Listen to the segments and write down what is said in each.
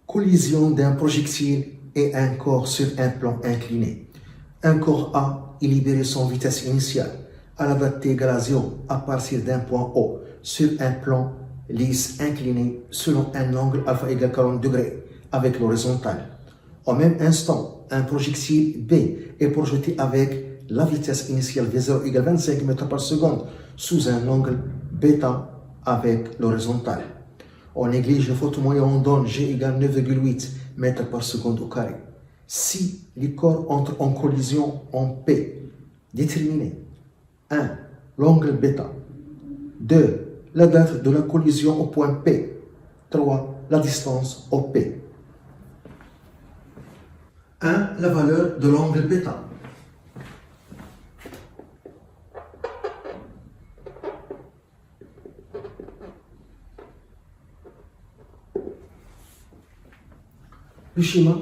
Collision d'un projectile et un corps sur un plan incliné. Un corps A est libéré sans vitesse initiale à la date t égale à 0 à partir d'un point O sur un plan lisse incliné selon un angle alpha égale 40 degrés avec l'horizontale. Au même instant, un projectile B est projeté avec la vitesse initiale V0 égale 25 mètres par seconde sous un angle bêta avec l'horizontale. On néglige le photo moyen, on donne G égale 9,8 mètres par seconde au carré. Si les corps entrent en collision en P, déterminez 1. L'angle bêta. 2. La date de la collision au point P. 3. La distance au P. 1. La valeur de l'angle bêta. Le schéma,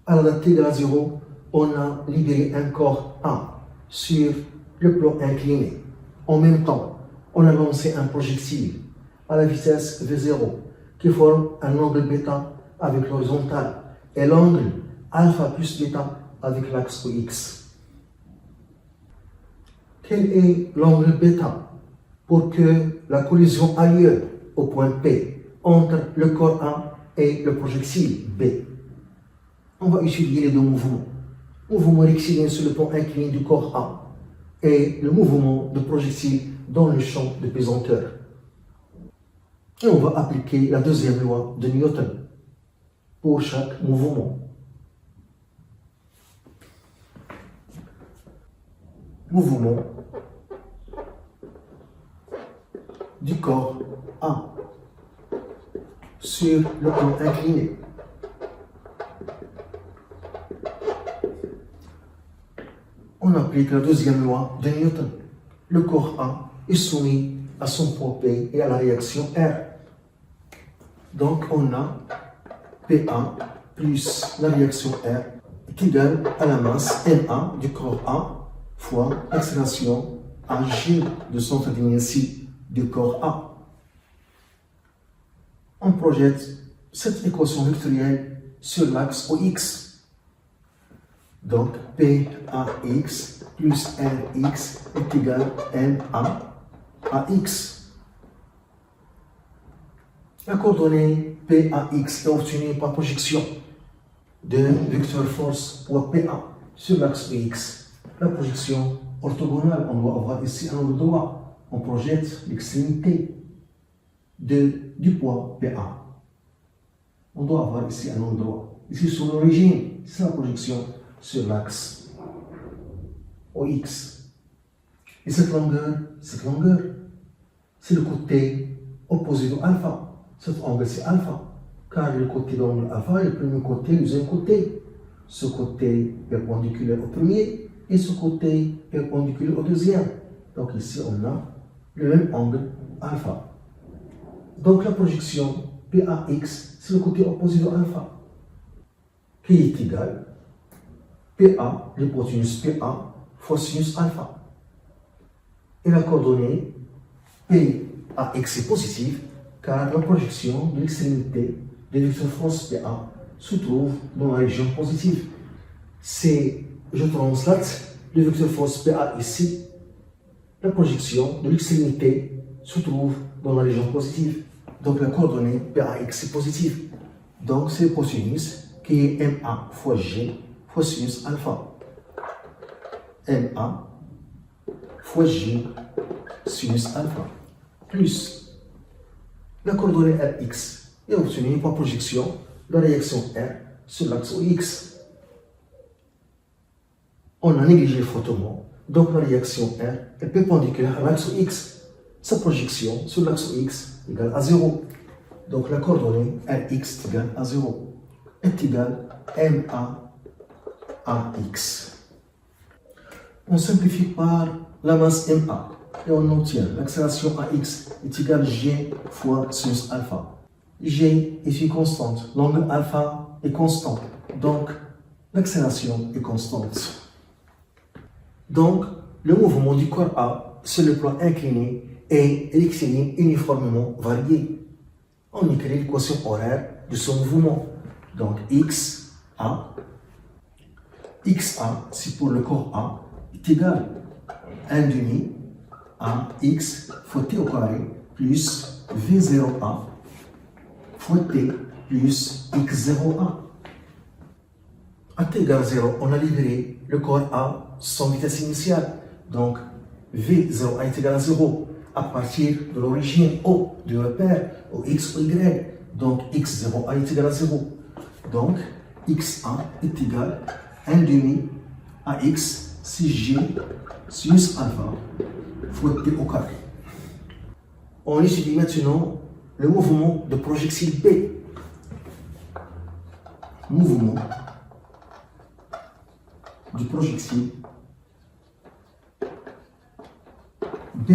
à la date t égale à 0, on a libéré un corps A sur le plan incliné. En même temps, on a lancé un projectile à la vitesse V0 qui forme un angle bêta avec l'horizontale et l'angle alpha plus bêta avec l'axe OX. Quel est l'angle bêta pour que la collision ait lieu au point P entre le corps A et le projectile B? On va étudier les deux mouvements. Mouvement rectiligne sur le plan incliné du corps A et le mouvement de projectile dans le champ de pesanteur. Et on va appliquer la deuxième loi de Newton pour chaque mouvement. Mouvement du corps A sur le plan incliné. On applique la deuxième loi de Newton. Le corps A est soumis à son point P et à la réaction R. Donc on a PA plus la réaction R est égale à la masse MA du corps A fois l'accélération AG de centre d'inertie du corps A. On projette cette équation vectorielle sur l'axe OX. Donc, PAX plus RX est égal à AX. La coordonnée PAX est obtenue par projection de vecteur force poids PA sur l'axe OX. La projection orthogonale, on doit avoir ici un angle droit. On projette l'extrémité du poids PA. On doit avoir ici un angle droit. Ici, sur l'origine, c'est la projection sur l'axe OX. Et cette longueur, c'est le côté opposé de alpha. Cet angle, c'est alpha. Car le côté de l'angle alpha est le premier côté, le deuxième côté. Ce côté perpendiculaire au premier et ce côté perpendiculaire au deuxième. Donc ici, on a le même angle alpha. Donc la projection PAX, c'est le côté opposé de alpha, qui est égal PA, l'hypoténuse PA, fois sinus alpha. Et la coordonnée PAX est positive, car la projection de l'extrémité de vecteur force PA se trouve dans la région positive. Je translate le vecteur force PA ici. La projection de l'extrémité se trouve dans la région positive. Donc la coordonnée PAX est positive. Donc c'est l'hypoténuse qui est MA fois G fois sinus alpha. MA fois G sinus alpha plus la coordonnée RX est obtenue par projection de la réaction R sur l'axe OX. On a négligé fortement, donc la réaction R est perpendiculaire à l'axe OX. Sa projection sur l'axe OX égale à 0. Donc la coordonnée RX égale à 0 est égale MA AX. On simplifie par la masse MA et on obtient l'accélération AX est égale G fois sinus alpha. G est une constante, l'angle alpha est constant, donc l'accélération est constante. Donc le mouvement du corps A sur le plan incliné est rectiligne uniformément varié. on écrit l'équation horaire de ce mouvement. Donc XA, c'est pour le corps A, est égal à 1 demi à X fois T au carré plus V0A fois T plus X0A. À T égale 0, on a libéré le corps A sans vitesse initiale. Donc V0A est égal à 0 à partir de l'origine O du repère au X ou Y. Donc X0A est égal à 0. Donc XA est égal à 1 demi à X si G sinus alpha fois T au carré. On étudie maintenant le mouvement de projectile B. Mouvement du projectile B.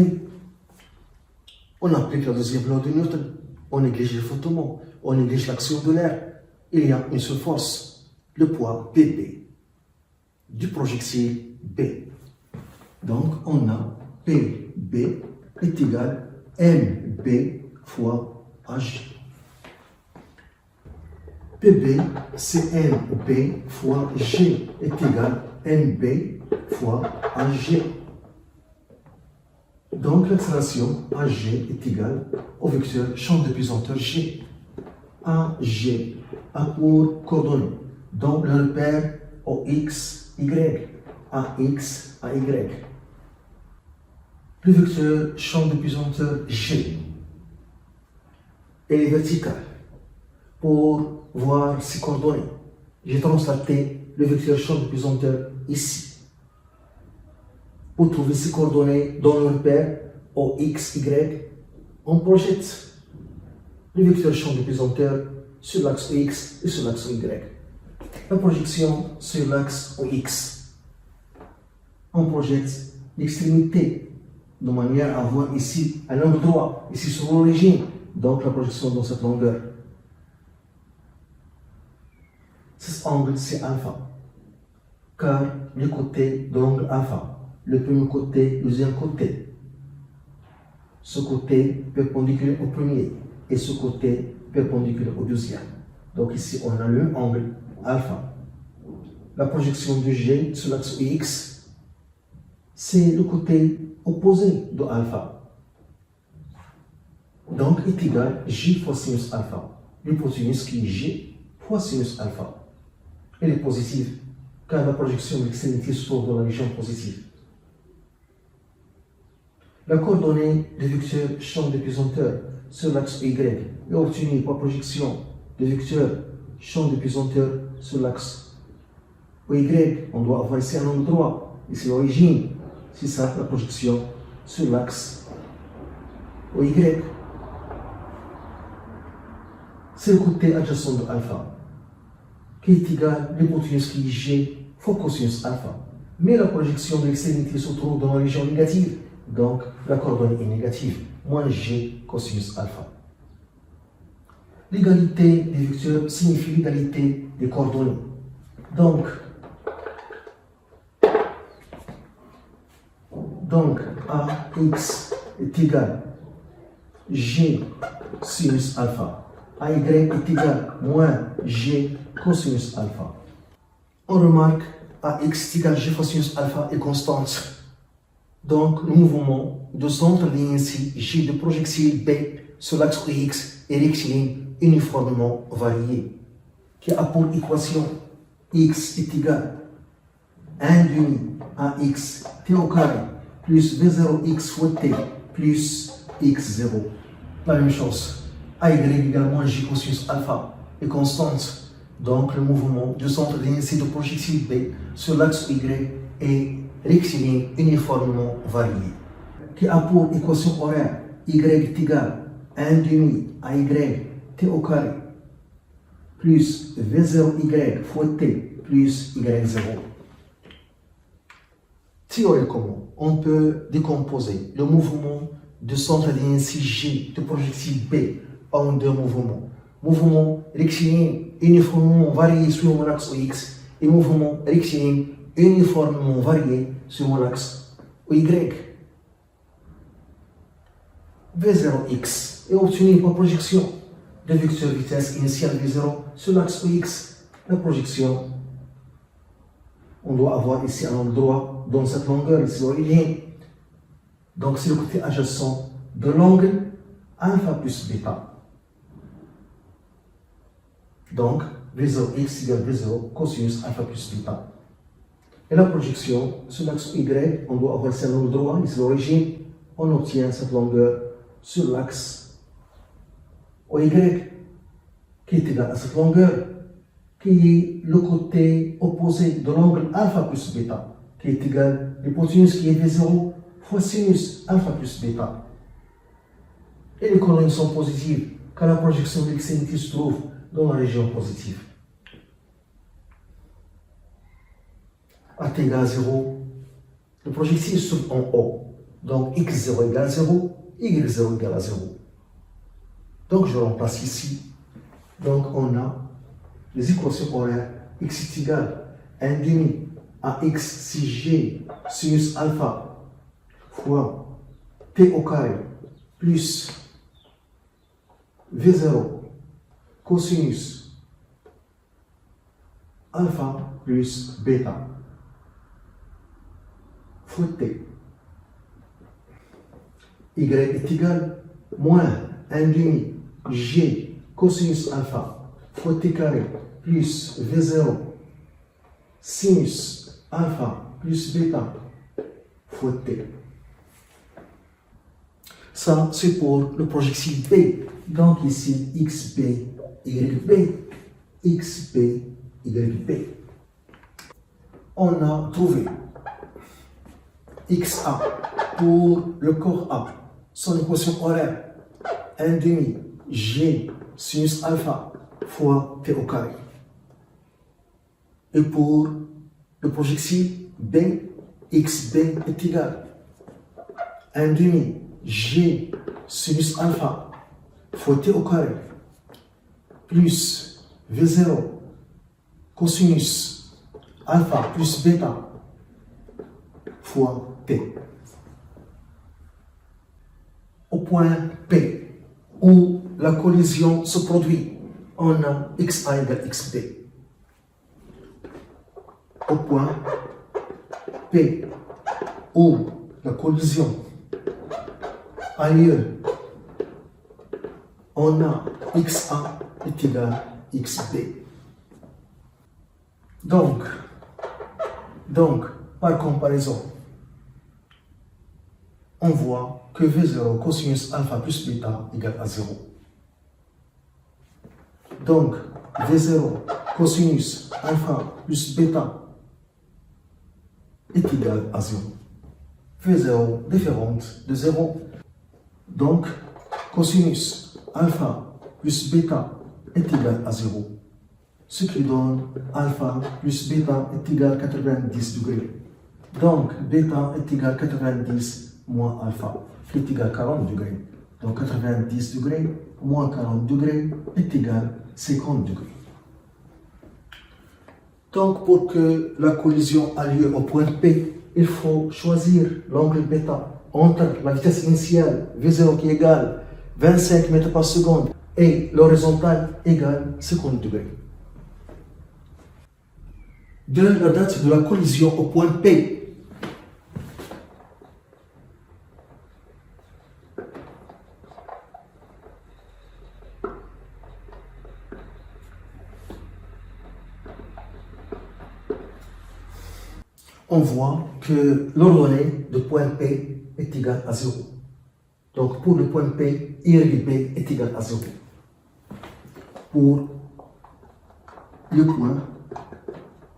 On applique la deuxième loi de Newton. On néglige le flottement. On néglige l'action de l'air. Il y a une seule force, le poids PP du projectile B. Donc, on a PB est égal à MB fois AG. PB, c'est MB fois G est égal à MB fois AG. Donc, l'accélération AG est égale au vecteur champ de pesanteur G. AG a pour coordonnées. Donc, le repère au X, Y, AX, AY. Le vecteur champ de pesanteur G est vertical. Pour voir ses coordonnées, j'ai translaté le vecteur champ de pesanteur ici. Pour trouver ses coordonnées dans le repère au X, Y, on projette le vecteur champ de pesanteur sur l'axe X et sur l'axe Y. La projection sur l'axe X, on projette l'extrémité de manière à voir ici un angle droit, ici sur l'origine, donc la projection dans cette longueur. Cet angle c'est alpha, car le côté de l'angle alpha, le premier côté, le deuxième côté, ce côté perpendiculaire au premier et ce côté perpendiculaire au deuxième. Donc ici on a le angle alpha. La projection de G sur l'axe X, c'est le côté opposé de alpha. Donc est égal à J fois sinus alpha. L'hypoténuse qui est G fois sinus alpha. Elle est positive, car la projection de l'extrémité se trouve dans la région positive. La coordonnée du vecteur champ de pesanteur sur l'axe Y est obtenue par projection du vecteur champ de pesanteur sur l'axe Y. On doit avoir ici un angle droit, ici l'origine. C'est ça la projection sur l'axe Y. C'est le côté adjacent de alpha, qui est égal à l'hypoténuse qui est G fois cosinus alpha. Mais la projection de l'extrémité se trouve dans la région négative, donc la coordonnée est négative, moins G cosinus alpha. L'égalité des vecteurs signifie l'égalité des coordonnées. Donc AX est égal à G sinus alpha. AY est égal à moins G cosinus alpha. On remarque AX est égal à G fois sinus alpha est constante. Donc le mouvement de centre de ligne ici, G de projectile B sur l'axe X est rectiligne uniformément varié, qui a pour équation X est égal à 1 demi à X T au carré plus V0X fois T plus X0. La même chose. AY également J cosinus alpha est constante. Donc le mouvement du centre de ligne de projectile B sur l'axe Y est rectiligne uniformément varié, qui a pour équation horaire Y est égal à 1 demi à Y T au carré plus V0Y fois T plus Y0. Théoriquement, on peut décomposer le mouvement de centre de ligne G de projectile B en deux mouvements. Mouvement rectiligne uniformément varié sur mon axe X et mouvement rectiligne uniformément varié sur mon axe Y. V0X est obtenu par projection de vecteur vitesse initiale V0 sur l'axe OX. La projection, on doit avoir ici un angle droit dans cette longueur, ici l'origine. Donc c'est le côté adjacent de l'angle alpha plus bêta. Donc V0x égale V0 cosinus alpha plus bêta. Et la projection sur l'axe Y, on doit avoir ici un angle droit, ici l'origine. On obtient cette longueur sur l'axe OY qui est égal à cette longueur, qui est le côté opposé de l'angle alpha plus bêta, qui est égal à l'hypoténuse qui est V0 fois sinus alpha plus bêta. Et les coordonnées sont positives, car la projection de l'extrémité se trouve dans la région positive. A t égale 0, le projectile se trouve en haut. Donc x0 égale 0, y0 égale à 0. Donc je remplace ici. Donc on a les équations horaires x est égal à 1 demi à x si g sinus alpha fois t au carré plus v0 cosinus alpha plus bêta fois t. Y est égal à moins 1 demi g cosinus alpha fois t carré plus v0 sinus alpha plus bêta fois t. Ça, c'est pour le projectile B. Donc ici, xb, yb, xb, yb. On a trouvé xa pour le corps A. Son équation horaire, 1 demi g sinus alpha fois t au carré. Et pour le projectile B, xb est égal à 1 demi g sinus alpha fois t au carré plus v0 cosinus alpha plus bêta fois t. Au point P, où la collision se produit, on a xa égale xb. Au point P, où la collision a lieu, on a xa est égal à xb. Donc, par comparaison, on voit que V0 cosinus alpha plus bêta égale à 0. Donc, V0 cosinus alpha plus bêta est égal à 0. V0 différente de 0. Donc, cosinus alpha plus bêta est égal à 0. Ce qui donne alpha plus bêta est égal à 90 degrés. Donc, bêta est égal à 90 moins alpha, qui est égal à 40 degrés. Donc 90 degrés moins 40 degrés est égal à 50 degrés. Donc pour que la collision a lieu au point P, il faut choisir l'angle bêta entre la vitesse initiale V0 qui est égale 25 mètres par seconde et l'horizontale égale 50 degrés. De la date de la collision au point P, on voit que l'ordonnée de point P est égale à 0. Donc pour le point P, YB est égal à 0. Pour le point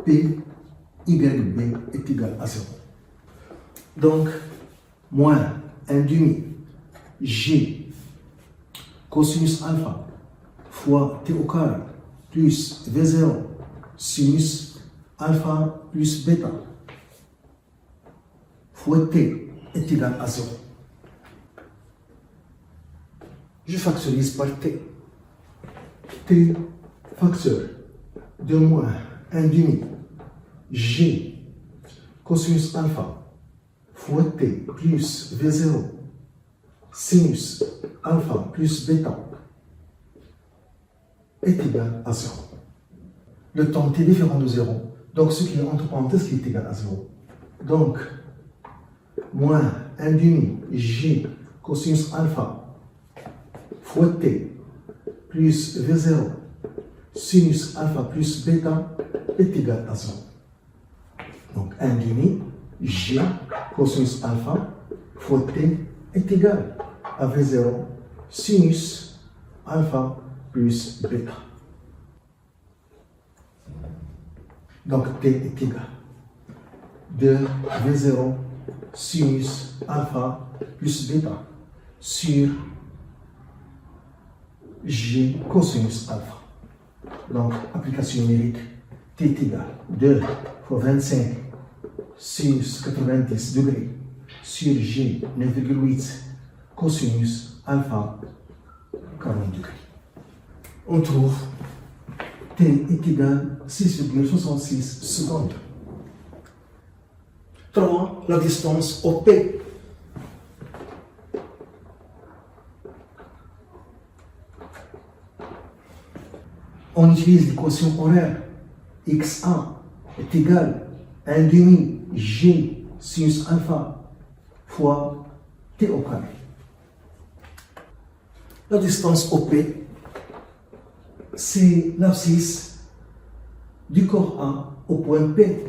P, YB est égal à 0. Donc, moins 1 demi G cosinus alpha fois T au carré plus V0 sinus alpha plus bêta fois T est égal à 0. Je factorise par T. T facteur de moins 1 demi G cosinus alpha fois T plus V0 sinus alpha plus bêta est égal à 0. Le temps t différent de 0, donc ce qui est entre parenthèses qui est égal à 0. Donc, moins 1 demi g cosinus alpha fois t plus v0 sinus alpha plus bêta est égal à 0. Donc 1 demi g cosinus alpha fois t est égal à v0 sinus alpha plus bêta. Donc t est égal de v0 sinus alpha plus bêta sur g cosinus alpha. Donc, application numérique, t est égal 2 fois 25 sinus 90 degrés sur g 9,8 cosinus alpha 40 degrés. On trouve t est égal 6,66 secondes. 3. La distance OP. On utilise l'équation horaire. XA est égal à 1 demi G sinus alpha fois T au carré. La distance OP, c'est l'abscisse du corps A au point P,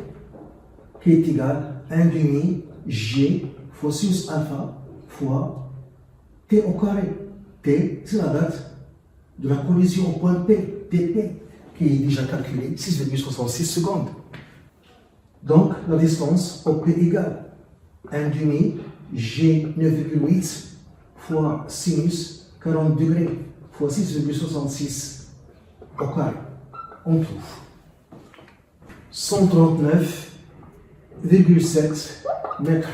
qui est égal à 1 demi G fois sinus alpha fois T au carré. T, c'est la date de la collision au point P, TP, qui est déjà calculé 6,66 secondes. Donc, la distance OP égale 1 demi G 9,8 fois sinus 40 degrés fois 6,66 au carré. On trouve 139,7 mètres.